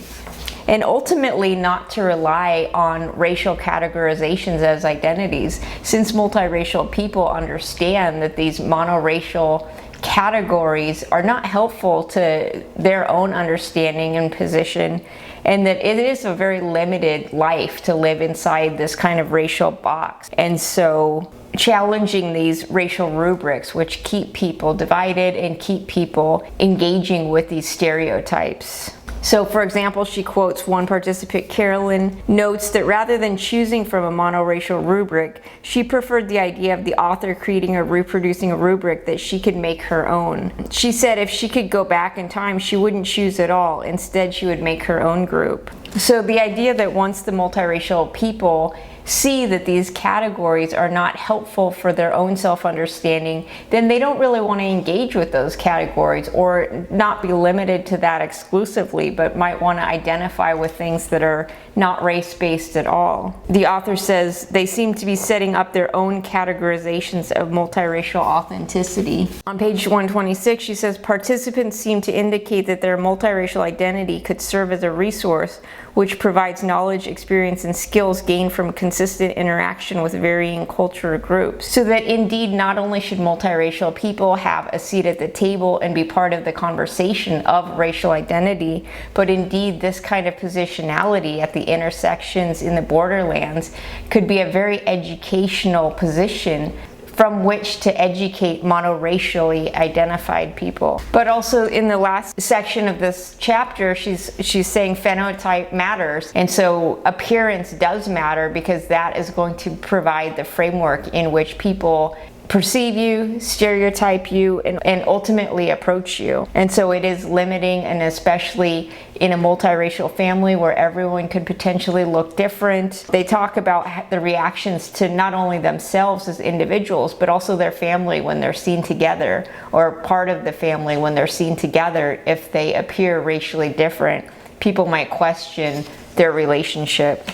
and ultimately not to rely on racial categorizations as identities, since multiracial people understand that these monoracial categories are not helpful to their own understanding and position, and that it is a very limited life to live inside this kind of racial box. And so challenging these racial rubrics, which keep people divided and keep people engaging with these stereotypes. So for example, she quotes one participant, Carolyn, notes that rather than choosing from a monoracial rubric, she preferred the idea of the author creating or reproducing a rubric that she could make her own. She said if she could go back in time, she wouldn't choose at all. Instead, she would make her own group. So the idea that once the multiracial people see that these categories are not helpful for their own self-understanding, then they don't really want to engage with those categories, or not be limited to that exclusively, but might want to identify with things that are not race-based at all. The author says they seem to be setting up their own categorizations of multiracial authenticity. On page 126, she says participants seem to indicate that their multiracial identity could serve as a resource which provides knowledge, experience, and skills gained from consistent interaction with varying cultural groups. So that indeed, not only should multiracial people have a seat at the table and be part of the conversation of racial identity, but indeed this kind of positionality at the intersections in the borderlands could be a very educational position from which to educate monoracially identified people. But also in the last section of this chapter, she's saying phenotype matters. And so appearance does matter, because that is going to provide the framework in which people perceive you, stereotype you, and ultimately approach you. And so it is limiting, and especially in a multiracial family where everyone could potentially look different. They talk about the reactions to not only themselves as individuals, but also their family when they're seen together, or part of the family when they're seen together. If they appear racially different, people might question their relationship.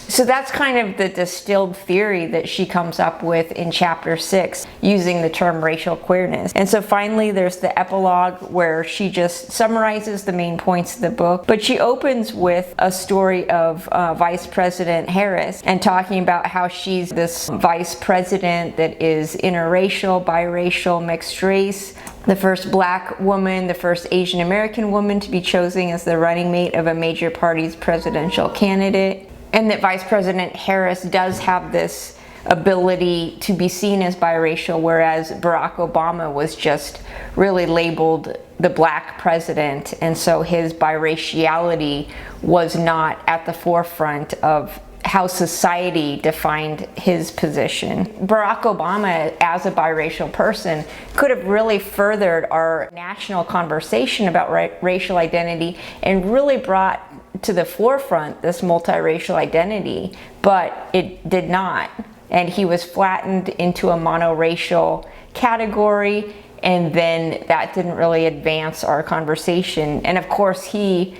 So that's kind of the distilled theory that she comes up with in chapter 6, using the term racial queerness. And so finally there's the epilogue, where she just summarizes the main points of the book, but she opens with a story of Vice President Harris, and talking about how she's this vice president that is interracial, biracial, mixed race, the first Black woman, the first Asian American woman to be chosen as the running mate of a major party's presidential candidate. And that Vice President Harris does have this ability to be seen as biracial, whereas Barack Obama was just really labeled the Black president, and so his biraciality was not at the forefront of how society defined his position. Barack Obama, as a biracial person, could have really furthered our national conversation about racial identity, and really brought to the forefront this multiracial identity, but it did not. And he was flattened into a monoracial category, and then that didn't really advance our conversation. And of course, he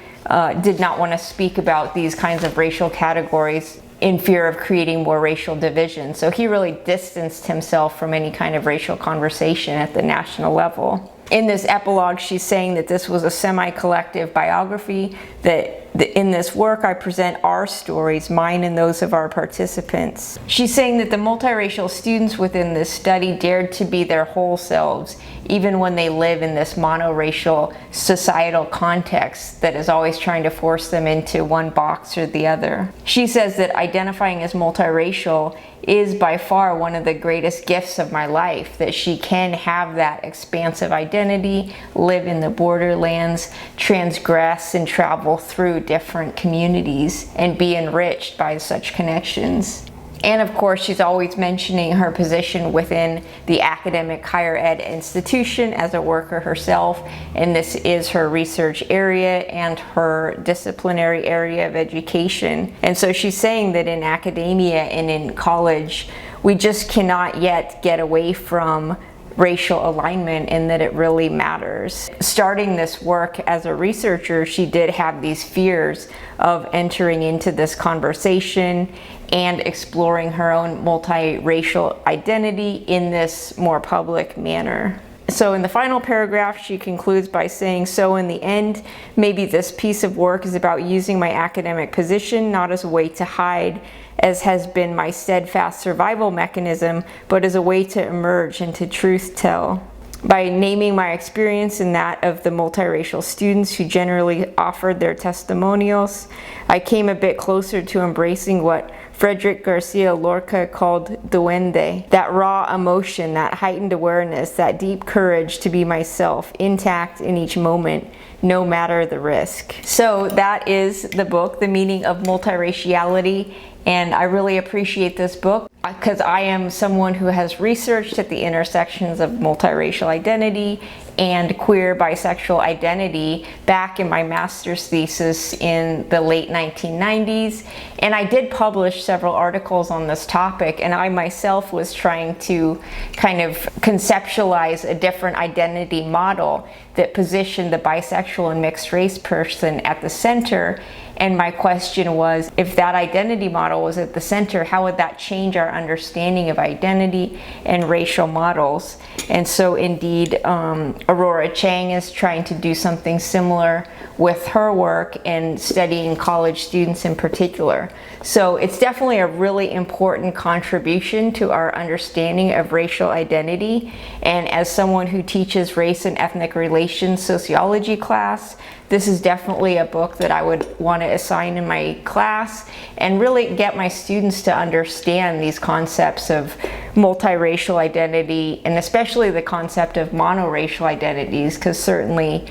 did not want to speak about these kinds of racial categories in fear of creating more racial division. So he really distanced himself from any kind of racial conversation at the national level. In this epilogue, she's saying that this was a semi-collective biography, that in this work I present our stories, mine and those of our participants. She's saying that the multiracial students within this study dared to be their whole selves, even when they live in this monoracial societal context that is always trying to force them into one box or the other. She says that identifying as multiracial is by far one of the greatest gifts of my life, that she can have that expansive identity, live in the borderlands, transgress and travel through different communities, and be enriched by such connections. And of course, she's always mentioning her position within the academic higher ed institution as a worker herself, and this is her research area and her disciplinary area of education. And so she's saying that in academia and in college, we just cannot yet get away from racial alignment, and that it really matters. Starting this work as a researcher, she did have these fears of entering into this conversation and exploring her own multiracial identity in this more public manner. So so in the final paragraph, she concludes by saying, so in the end, maybe this piece of work is about using my academic position not as a way to hide, as has been my steadfast survival mechanism, but as a way to emerge and to truth tell. By naming my experience and that of the multiracial students who generally offered their testimonials, I came a bit closer to embracing what Frederick Garcia Lorca called duende, that raw emotion, that heightened awareness, that deep courage to be myself, intact in each moment, no matter the risk. So that is the book, The Meaning of Multiraciality, and I really appreciate this book because I am someone who has researched at the intersections of multiracial identity and queer bisexual identity back in my master's thesis in the late 1990s, and I did publish several articles on this topic, and I myself was trying to kind of conceptualize a different identity model that positioned the bisexual and mixed race person at the center. And my question was, if that identity model was at the center, how would that change our understanding of identity and racial models? And so indeed, Aurora Chang is trying to do something similar with her work and studying college students in particular. So it's definitely a really important contribution to our understanding of racial identity. And as someone who teaches race and ethnic relations sociology class, this is definitely a book that I would want to assign in my class and really get my students to understand these concepts of multiracial identity, and especially the concept of monoracial identities, because certainly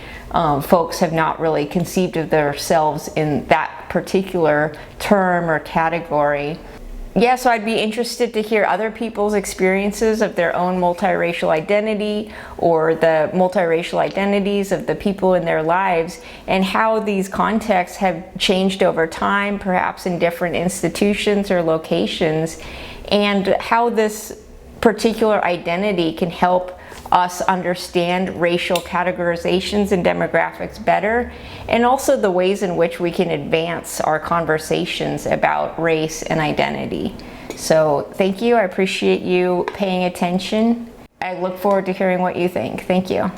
folks have not really conceived of themselves in that particular term or category. Yeah, so I'd be interested to hear other people's experiences of their own multiracial identity or the multiracial identities of the people in their lives, and how these contexts have changed over time, perhaps in different institutions or locations, and how this particular identity can help us understand racial categorizations and demographics better, and also the ways in which we can advance our conversations about race and identity. So thank you. I appreciate you paying attention. I look forward to hearing what you think. Thank you.